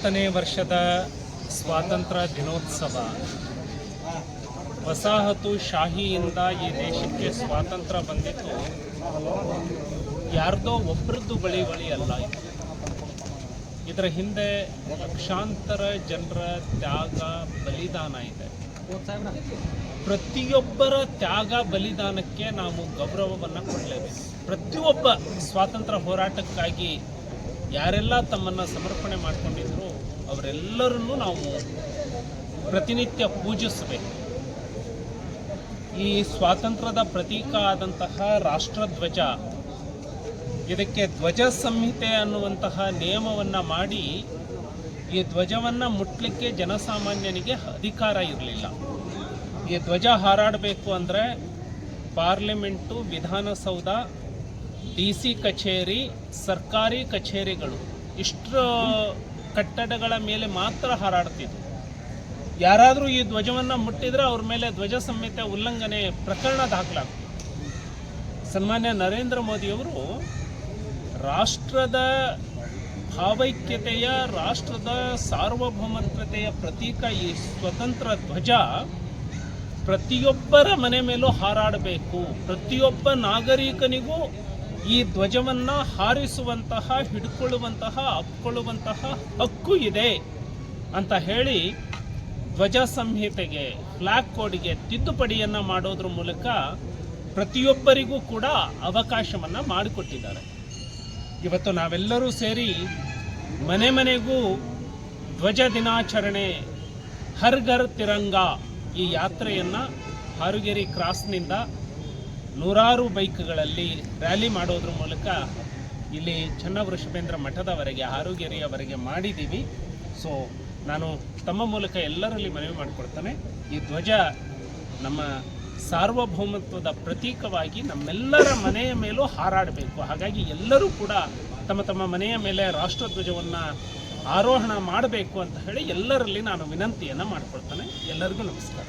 70ನೇ ವರ್ಷದ ಸ್ವಾತಂತ್ರ್ಯ ದಿನೋತ್ಸವ ವಸಾಹತು ಶಾಹಿಯಿಂದ ಈ ದೇಶಕ್ಕೆ ಸ್ವಾತಂತ್ರ್ಯ ಬಂದಿತ್ತು. ಯಾರ್ದೋ ಒಬ್ಬರದ್ದು ಬಳಿ ಅಲ್ಲ. ಇದರ ಹಿಂದೆ ಲಕ್ಷಾಂತರ ಜನರ ತ್ಯಾಗ ಬಲಿದಾನ ಇದೆ. ಪ್ರತಿಯೊಬ್ಬರ ತ್ಯಾಗ ಬಲಿದಾನಕ್ಕೆ ನಾವು ಗೌರವವನ್ನು ಕೊಡಲೇಬೇಕು. ಪ್ರತಿಯೊಬ್ಬ ಸ್ವಾತಂತ್ರ್ಯ ಹೋರಾಟಕ್ಕಾಗಿ ಯಾರೆಲ್ಲ ತಮ್ಮನ್ನು ಸಮರ್ಪಣೆ ಮಾಡಿಕೊಂಡಿದ್ರು ಅವರೆಲ್ಲರನ್ನೂ ನಾವು ಪ್ರತಿನಿತ್ಯ ಪೂಜಿಸಬೇಕು. ಈ ಸ್ವಾತಂತ್ರ್ಯದ ಪ್ರತೀಕ ಆದಂತಹ ರಾಷ್ಟ್ರಧ್ವಜ, ಇದಕ್ಕೆ ಧ್ವಜ ಸಂಹಿತೆ ಅನ್ನುವಂತಹ ನಿಯಮವನ್ನು ಮಾಡಿ ಈ ಧ್ವಜವನ್ನು ಮುಟ್ಲಿಕ್ಕೆ ಜನಸಾಮಾನ್ಯನಿಗೆ ಅಧಿಕಾರ ಇರಲಿಲ್ಲ. ಈ ಧ್ವಜ ಹಾರಾಡಬೇಕು ಅಂದರೆ ಪಾರ್ಲಿಮೆಂಟು, ವಿಧಾನಸೌಧ, DC ಕಚೇರಿ, ಸರ್ಕಾರಿ ಕಚೇರಿಗಳು ಇಷ್ಟು ಕಟ್ಟಡಗಳ ಮೇಲೆ ಮಾತ್ರ ಹಾರಾಡ್ತಿದ್ವು. ಯಾರಾದರೂ ಈ ಧ್ವಜವನ್ನು ಮುಟ್ಟಿದರೆ ಅವ್ರ ಮೇಲೆ ಧ್ವಜ ಸಂಹಿತೆ ಉಲ್ಲಂಘನೆ ಪ್ರಕರಣ ದಾಖಲಾಗ್ತದೆ. ಸನ್ಮಾನ್ಯ ನರೇಂದ್ರ ಮೋದಿಯವರು ರಾಷ್ಟ್ರದ ಭಾವೈಕ್ಯತೆಯ, ರಾಷ್ಟ್ರದ ಸಾರ್ವಭೌಮತ್ವತೆಯ ಪ್ರತೀಕ ಈ ಸ್ವತಂತ್ರ ಧ್ವಜ ಪ್ರತಿಯೊಬ್ಬರ ಮನೆ ಮೇಲೂ ಹಾರಾಡಬೇಕು. ಪ್ರತಿಯೊಬ್ಬ ನಾಗರಿಕನಿಗೂ ಈ ಧ್ವಜವನ್ನು ಹಾರಿಸುವಂತಹ, ಹಿಡ್ಕೊಳ್ಳುವಂತಹ, ಅಪ್ಕೊಳ್ಳುವಂತಹ ಹಕ್ಕು ಇದೆ ಅಂತ ಹೇಳಿ ಧ್ವಜ ಸಂಹಿತೆಗೆ, ಫ್ಲಾಗ್ ಕೋಡ್ಗೆ ತಿದ್ದುಪಡಿಯನ್ನು ಮಾಡೋದ್ರ ಮೂಲಕ ಪ್ರತಿಯೊಬ್ಬರಿಗೂ ಕೂಡ ಅವಕಾಶವನ್ನು ಮಾಡಿಕೊಟ್ಟಿದ್ದಾರೆ. ಇವತ್ತು ನಾವೆಲ್ಲರೂ ಸೇರಿ ಮನೆ ಮನೆಗೂ ಧ್ವಜ ದಿನಾಚರಣೆ, ಹರ್ ಘರ್ ತಿರಂಗಾ ಈ ಯಾತ್ರೆಯನ್ನು ಹಾರುಗೆರೆ ಕ್ರಾಸ್ನಿಂದ ನೂರಾರು ಬೈಕ್ಗಳಲ್ಲಿ ರ್ಯಾಲಿ ಮಾಡೋದ್ರ ಮೂಲಕ ಇಲ್ಲಿ ಚನ್ನವೃಷಭೇಂದ್ರ ಮಠದವರೆಗೆ, ಹಾರುಗೆರೆಯವರೆಗೆ ಮಾಡಿದ್ದೀವಿ. ಸೊ ನಾನು ತಮ್ಮ ಮೂಲಕ ಎಲ್ಲರಲ್ಲಿ ಮನವಿ ಮಾಡಿಕೊಡ್ತೇನೆ, ಈ ಧ್ವಜ ನಮ್ಮ ಸಾರ್ವಭೌಮತ್ವದ ಪ್ರತೀಕವಾಗಿ ನಮ್ಮೆಲ್ಲರ ಮನೆಯ ಮೇಲೂ ಹಾರಾಡಬೇಕು. ಹಾಗಾಗಿ ಎಲ್ಲರೂ ಕೂಡ ತಮ್ಮ ತಮ್ಮ ಮನೆಯ ಮೇಲೆ ರಾಷ್ಟ್ರಧ್ವಜವನ್ನು ಆರೋಹಣ ಮಾಡಬೇಕು ಅಂತ ಹೇಳಿ ಎಲ್ಲರಲ್ಲಿ ನಾನು ವಿನಂತಿಯನ್ನು ಮಾಡಿಕೊಳ್ತೇನೆ. ಎಲ್ಲರಿಗೂ ನಮಸ್ಕಾರ.